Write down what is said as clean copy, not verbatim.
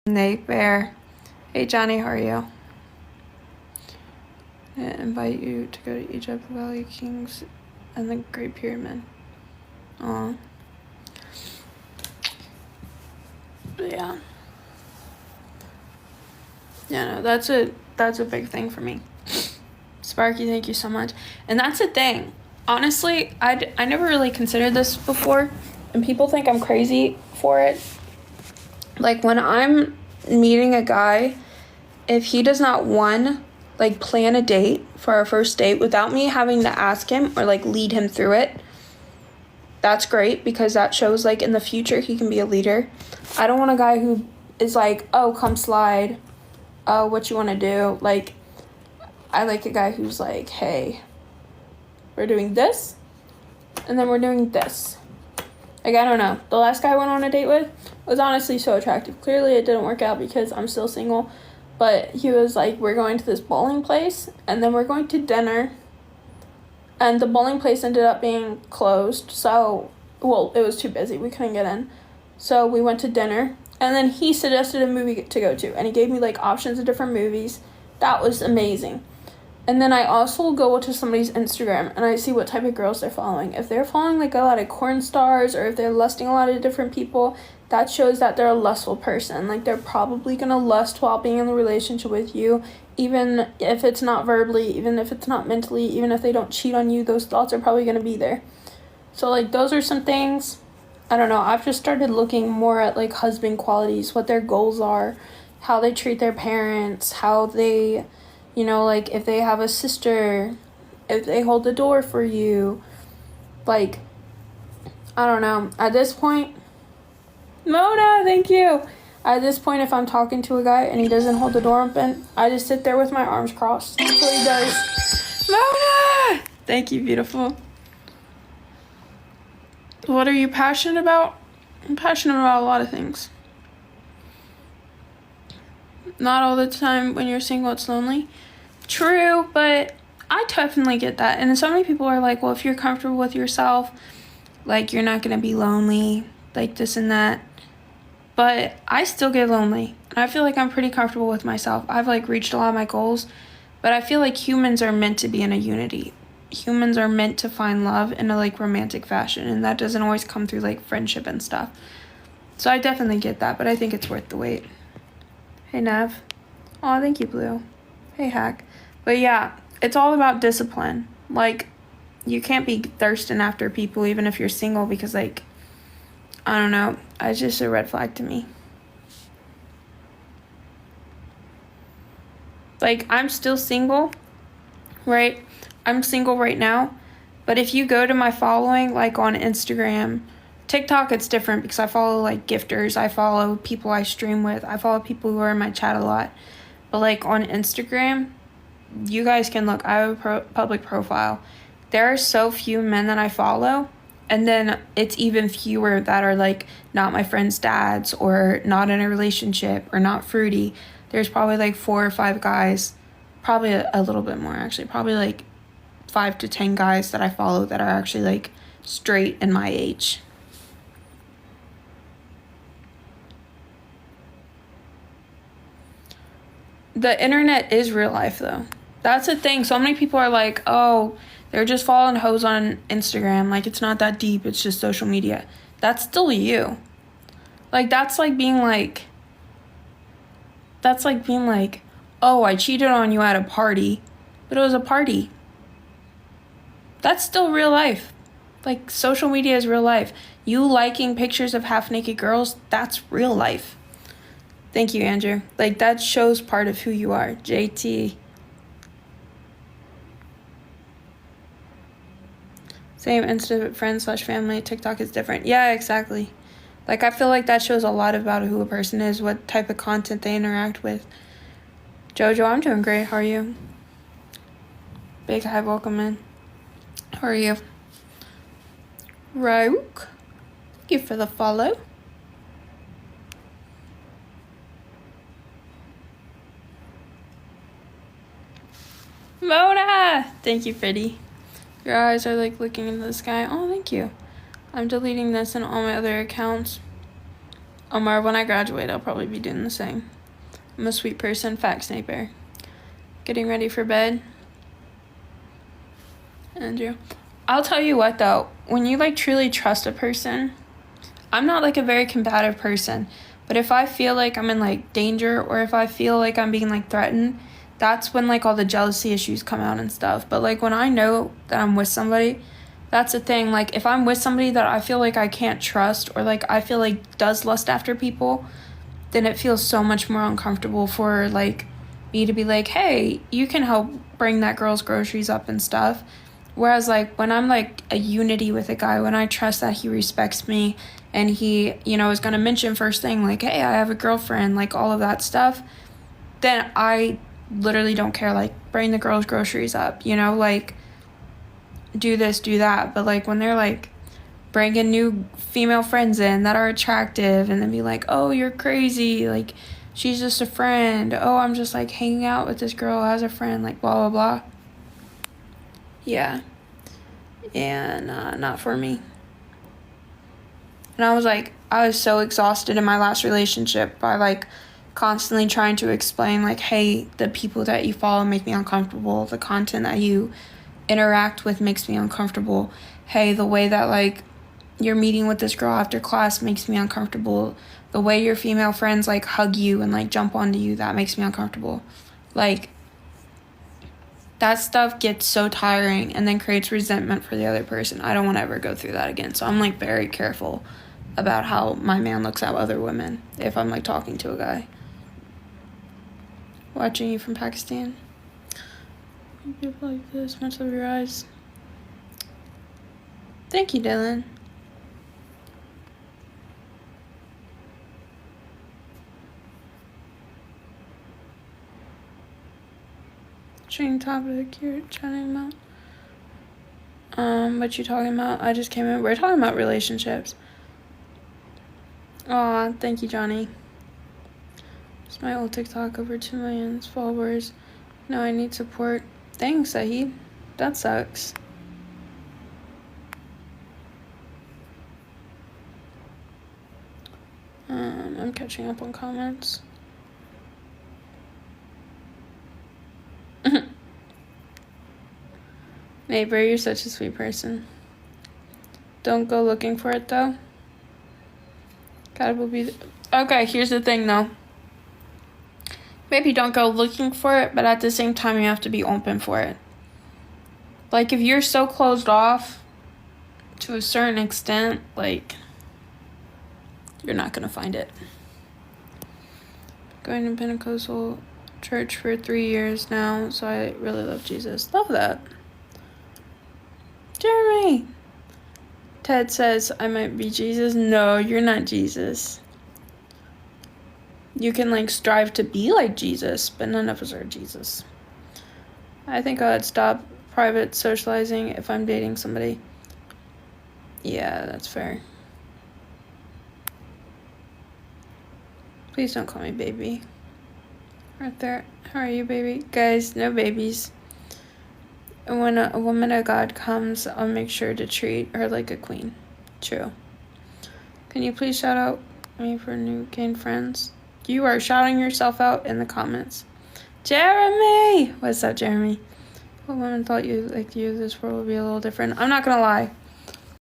Nate Bear. Hey Johnny, how are you? I invite you to go to Egypt, the Valley Kings, and the Great Pyramid. Aw. But yeah. Yeah, no, that's a big thing for me. Sparky, thank you so much. And that's the thing. Honestly, I never really considered this before, and people think I'm crazy for it. Like, when I'm meeting a guy, if he does not, plan a date for our first date without me having to ask him or, lead him through it, that's great, because that shows, in the future he can be a leader. I don't want a guy who is like, oh, come slide. Oh, what you want to do? I like a guy who's like, hey, we're doing this, and then we're doing this. I don't know. The last guy I went on a date with was honestly so attractive. Clearly it didn't work out because I'm still single. But he was like, we're going to this bowling place, and then we're going to dinner. And the bowling place ended up being closed. So, it was too busy. We couldn't get in. So we went to dinner. And then he suggested a movie to go to. And he gave me, options of different movies. That was amazing. And then I also go to somebody's Instagram and I see what type of girls they're following. If they're following a lot of porn stars, or if they're lusting a lot of different people, that shows that they're a lustful person. They're probably gonna lust while being in the relationship with you, even if it's not verbally, even if it's not mentally, even if they don't cheat on you, those thoughts are probably gonna be there. So those are some things. I don't know, I've just started looking more at husband qualities, what their goals are, how they treat their parents, how they, if they have a sister, if they hold the door for you. I don't know. At this point, Mona, thank you. At this point, if I'm talking to a guy and he doesn't hold the door open, I just sit there with my arms crossed until he does. Mona! Thank you, beautiful. What are you passionate about? I'm passionate about a lot of things. Not all the time when you're single, it's lonely. True, but I definitely get that. And so many people are like, well, if you're comfortable with yourself, you're not going to be lonely, this and that. But I still get lonely. And I feel like I'm pretty comfortable with myself. I've, reached a lot of my goals. But I feel like humans are meant to be in a unity. Humans are meant to find love in a, romantic fashion. And that doesn't always come through, friendship and stuff. So I definitely get that. But I think it's worth the wait. Hey, Nev. Aw, thank you, Blue. Hey, Hack. But yeah, it's all about discipline. You can't be thirsting after people even if you're single, because, I don't know. It's just a red flag to me. I'm still single, right? I'm single right now. But if you go to my following, on Instagram, TikTok, it's different because I follow, gifters. I follow people I stream with. I follow people who are in my chat a lot. But, on Instagram, you guys can look. I have a public profile. There are so few men that I follow. And then it's even fewer that are, not my friends' dads, or not in a relationship, or not fruity. There's probably, 4 or 5 guys. Probably a little bit more, actually. Probably, 5 to 10 guys that I follow that are actually, straight in my age. The internet is real life, though. That's the thing. So many people are like, oh, they're just following hoes on Instagram. It's not that deep. It's just social media. That's still you. That's like being oh, I cheated on you at a party. But it was a party. That's still real life. Social media is real life. You liking pictures of half-naked girls, that's real life. Thank you, Andrew. That shows part of who you are. JT. Same Insta friends/family. TikTok is different. Yeah, exactly. I feel like that shows a lot about who a person is, what type of content they interact with. Jojo, I'm doing great. How are you? Big hi, welcome in. How are you? Roke. Thank you for the follow. Mona! Thank you, Freddie. Your eyes are looking into the sky. Oh, thank you. I'm deleting this and all my other accounts. Omar, when I graduate, I'll probably be doing the same. I'm a sweet person, fact sniper. Getting ready for bed. Andrew. I'll tell you what, though. When you, like, truly trust a person, I'm not, like, a very combative person. But if I feel like I'm in, like, danger or if I feel like I'm being, like, threatened, that's when, like, all the jealousy issues come out and stuff. But, like, when I know that I'm with somebody, that's the thing. Like, if I'm with somebody that I feel like I can't trust or, like, I feel like does lust after people, then it feels so much more uncomfortable for, like, me to be like, hey, you can help bring that girl's groceries up and stuff. Whereas, like, when I'm, like, a unity with a guy, when I trust that he respects me and he, you know, is going to mention first thing, like, hey, I have a girlfriend, like, all of that stuff, then I literally don't care, like, bring the girl's groceries up, you know, like, do this, do that. But, like, when they're, like, bringing new female friends in that are attractive and then be like, oh, you're crazy, like, she's just a friend, oh, I'm just, like, hanging out with this girl as a friend, like, blah, blah, blah. Yeah. And not for me. And I was so exhausted in my last relationship by, like, constantly trying to explain, like, hey, the people that you follow make me uncomfortable, the content that you interact with makes me uncomfortable, hey, the way that, like, you're meeting with this girl after class makes me uncomfortable, the way your female friends, like, hug you and, like, jump onto you, that makes me uncomfortable. Like, that stuff gets so tiring and then creates resentment for the other person. I don't want to ever go through that again. So I'm, like, very careful about how my man looks at other women if I'm, like, talking to a guy. Watching you from Pakistan. People like this, much of your eyes. Thank you, Dylan. Change topic you're chatting about. What you talking about? I just came in. We're talking about relationships. Aw, thank you, Johnny. It's my old TikTok, over 2 million followers. No, I need support. Thanks, Sahid. That sucks. I'm catching up on comments. Neighbor, you're such a sweet person. Don't go looking for it, though. God will be... Okay, here's the thing, though. Maybe don't go looking for it, but at the same time, you have to be open for it. Like, if you're so closed off to a certain extent, like, you're not going to find it. Going to Pentecostal church for 3 years now, so I really love Jesus. Love that. Jeremy! Ted says, I might be Jesus. No, you're not Jesus. You can, like, strive to be like Jesus, but none of us are Jesus. I think I'd stop private socializing if I'm dating somebody. Yeah, that's fair. Please don't call me baby. Right there. How are you, baby? Guys, no babies. And when a woman of God comes, I'll make sure to treat her like a queen. True. Can you please shout out me for new gained friends? You are shouting yourself out in the comments. Jeremy! What's up, Jeremy? What woman thought you, like you, this world would be a little different? I'm not gonna lie.